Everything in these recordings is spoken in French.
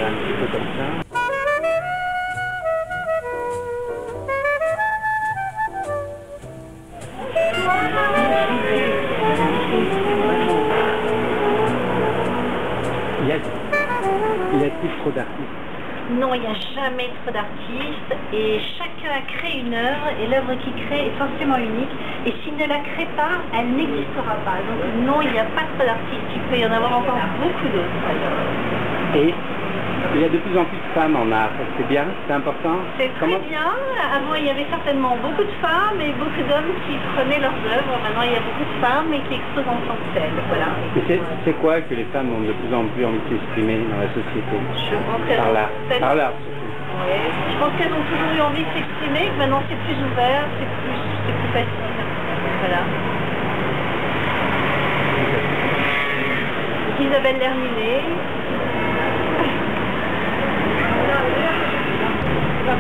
un petit peu comme ça. Y a-t-il trop d'artistes? Non, il n'y a jamais trop d'artistes et chacun crée une œuvre et l'œuvre qu'il crée est forcément unique et s'il ne la crée pas, elle n'existera pas. Donc non, il n'y a pas trop d'artistes, il peut y en avoir encore beaucoup d'autres. Et il y a de plus en plus de femmes en art, c'est bien, c'est important? C'est très bien, avant il y avait certainement beaucoup de femmes et beaucoup d'hommes qui prenaient leurs œuvres, maintenant il y a beaucoup de femmes et qui exposent en tant que telles, voilà. C'est quoi que les femmes ont de plus en plus envie de s'exprimer dans la société? Je pense qu'elles Par l'art. Oui, je pense qu'elles ont toujours eu envie de s'exprimer, que maintenant c'est plus ouvert, c'est plus facile. Voilà. Isabelle Lerminet. Y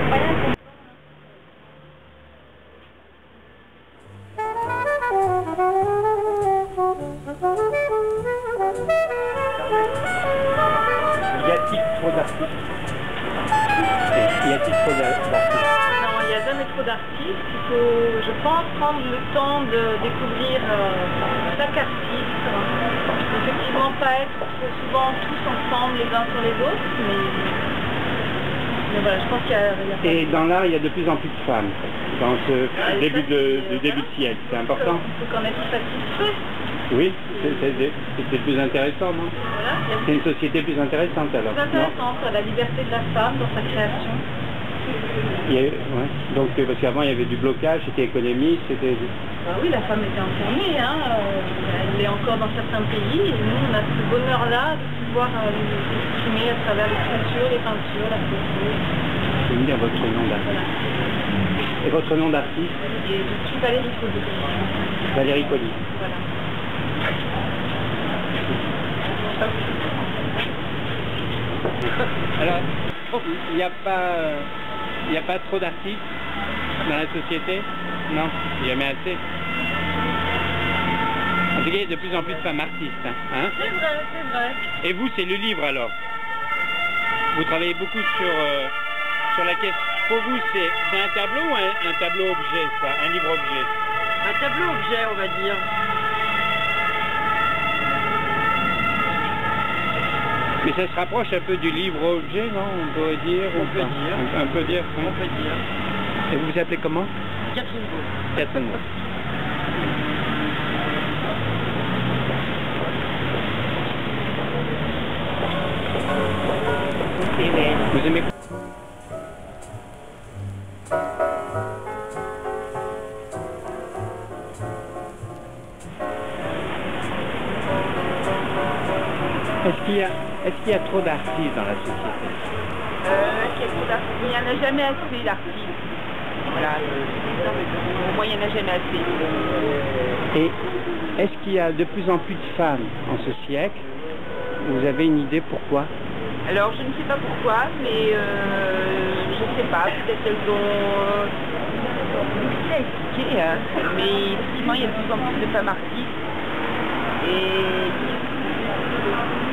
a-t-il trop d'artistes? Y a-t-il trop d'artistes? Non, il n'y a jamais trop d'artistes. Il faut, je pense, prendre le temps de découvrir chaque artiste. Effectivement, pas être souvent tous ensemble les uns sur les autres, mais voilà, je pense qu'il y a Et dans l'art, il y a de plus en plus de femmes dans ce début de siècle. C'est important? Il faut qu'en être satisfait. Oui, c'est plus intéressant, non? Voilà, c'est une société plus intéressante alors. Plus intéressante, la liberté de la femme dans sa création. Ouais. Donc, parce qu'avant il y avait du blocage, c'était économique, c'était... Oui, la femme était enfermée, hein. Elle l'est encore dans certains pays, et nous on a ce bonheur-là de pouvoir l'exprimer à travers l'écriture, les peintures, la photo. Je vais me dire votre nom d'artiste. Voilà. Et votre nom d'artiste? Je suis Valérie Colli. Valérie Colli. Voilà. Alors, il n'y a pas trop d'artistes dans la société? Non, jamais assez. En tout cas, il y a de plus en plus de femmes artistes. Hein? C'est vrai, c'est vrai. Et vous, c'est le livre alors? Vous travaillez beaucoup sur la question. Pour vous, c'est un tableau ou un tableau objet, ça? Un livre objet? Un tableau objet, on va dire. Mais ça se rapproche un peu du livre-objet, non? On pourrait dire. On peut dire. On peut dire. On peut dire. Et vous vous appelez comment? Catherine Beau. Catherine Beau. Vous aimez quoi? Est-ce qu'il y a trop d'artistes dans la société? Est-ce qu'il y a trop d'artistes? Il n'y en a jamais assez d'artistes. Voilà, pour moi il n'y en a jamais assez. Et est-ce qu'il y a de plus en plus de femmes en ce siècle? Vous avez une idée pourquoi? Alors je ne sais pas pourquoi, mais je ne sais pas, peut-être qu'elles ont difficile à expliquer, hein. Mais effectivement il y a de plus en plus de femmes artistes et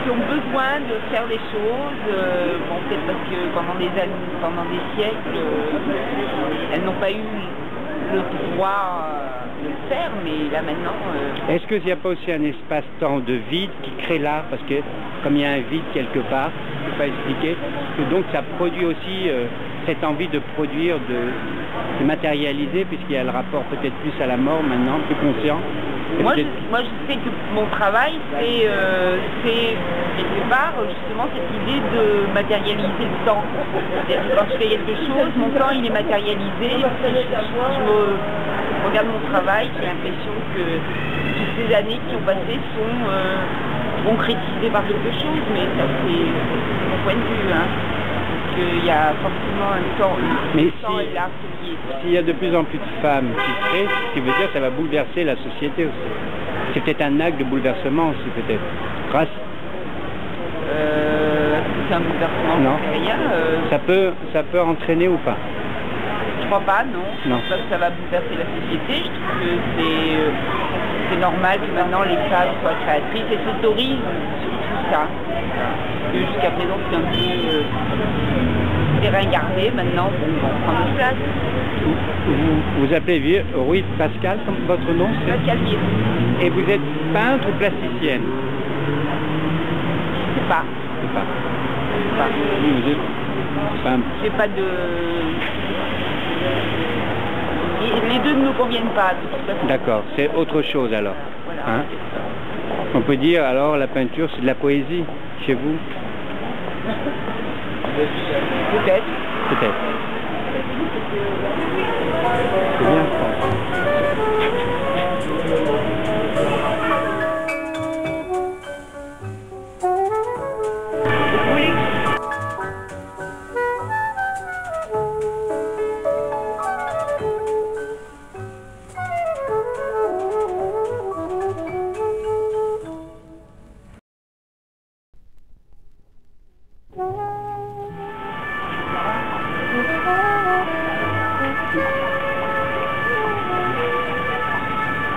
qui ont besoin de faire des choses, bon, peut-être parce que pendant des siècles, elles n'ont pas eu le droit de le faire, mais là maintenant... Est-ce qu'il n'y a pas aussi un espace-temps de vide qui crée l'art? Parce que comme il y a un vide quelque part, je ne peux pas expliquer, que donc ça produit aussi cette envie de produire, de matérialiser, puisqu'il y a le rapport peut-être plus à la mort maintenant, plus conscient. Moi je sais que mon travail, c'est quelque part justement cette idée de matérialiser le temps. C'est-à-dire que quand je fais quelque chose, mon temps il est matérialisé, et puis je regarde mon travail, j'ai l'impression que toutes ces années qui ont passé sont concrétisées par quelque chose, mais ça c'est mon point de vue. Hein. Il y a forcément un temps, mais temps et l'art qui est lié. S'il y a de plus en plus de femmes qui créent, ce qui veut dire que ça va bouleverser la société aussi. C'est peut-être un acte de bouleversement aussi, peut-être. Grâce. C'est un bouleversement, non. Rien. Ça peut entraîner ou pas? Je crois pas, non. Je pense pas que ça va bouleverser la société. Je trouve que c'est normal que maintenant les femmes soient créatrices et s'autorisent surtout ça. Jusqu'à présent, c'est un peu terrain gardé. Maintenant, bon, on prend notre place. Vous appelez Rui Pascal, comme votre nom? Pascal Vier. Et vous êtes peintre ou plasticienne? Je sais pas. Je sais pas. Je sais pas. Vous êtes peintre. J'ai pas de... Les deux ne me conviennent pas, de toute façon. D'accord, c'est autre chose alors. Voilà. Hein? On peut dire alors la peinture c'est de la poésie chez vous? Peut-être. Peut-être. C'est bien ça.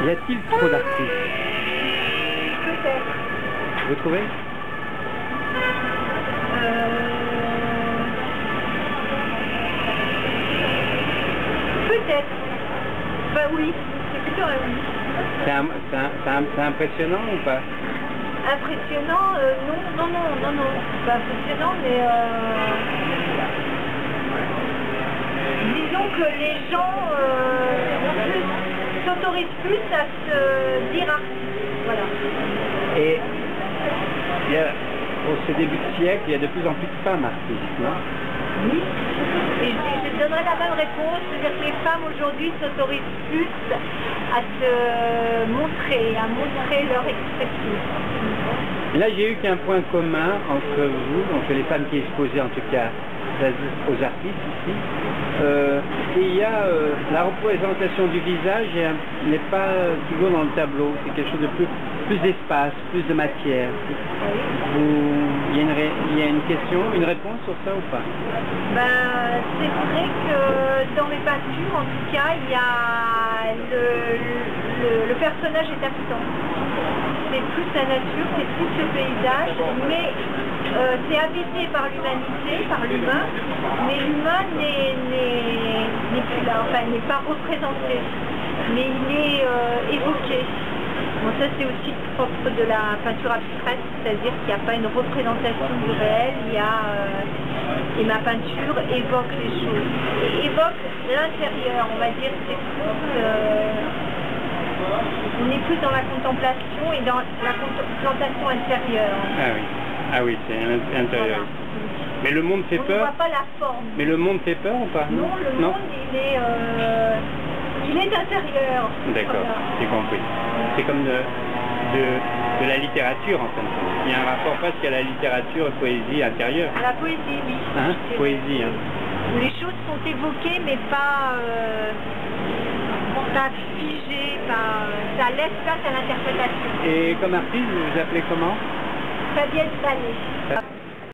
Y a-t-il trop d'artistes? Peut-être. Vous trouvez? Peut-être. Bah oui, c'est plutôt un oui. C'est impressionnant ou pas? Impressionnant, non. C'est pas impressionnant, mais disons que les gens s'autorisent plus à se dire artiste. Voilà. Et il y a, pour ce début de siècle, il y a de plus en plus de femmes artistes, non? Oui. Et je donnerai la même réponse, c'est-à-dire que les femmes aujourd'hui s'autorisent plus à se montrer, à montrer leur expression. Là, j'ai eu qu'un point commun entre vous, entre les femmes qui exposaient en tout cas aux artistes ici. Il y a la représentation du visage n'est pas toujours dans le tableau, c'est quelque chose de plus d'espace, plus de matière. Il y a une question, une réponse sur ça ou pas? Ben, c'est vrai que dans mes peintures, en tout cas, il y a le personnage est absent. C'est plus la nature, c'est plus le paysage, mais c'est habité par l'humanité, par l'humain, mais l'humain n'est plus là, enfin n'est pas représenté, mais il est évoqué. Bon, ça c'est aussi propre de la peinture abstraite, c'est-à-dire qu'il n'y a pas une représentation du réel, et ma peinture évoque les choses, et évoque l'intérieur, on va dire, c'est plus... on est plus dans la contemplation et dans la contemplation intérieure. Ah oui, c'est intérieur. Voilà. Mais le monde fait peur. On ne voit pas la forme. Mais le monde fait peur ou pas? Non, le monde il est intérieur. D'accord, voilà. J'ai compris. C'est comme de la littérature en fin de compte. Il y a un rapport presque à la littérature et poésie intérieure. À la poésie, oui. Hein? Poésie, hein. Où les choses sont évoquées mais pas figées, ça laisse place à l'interprétation. Et comme artiste, vous vous appelez comment? Fabienne Vallée.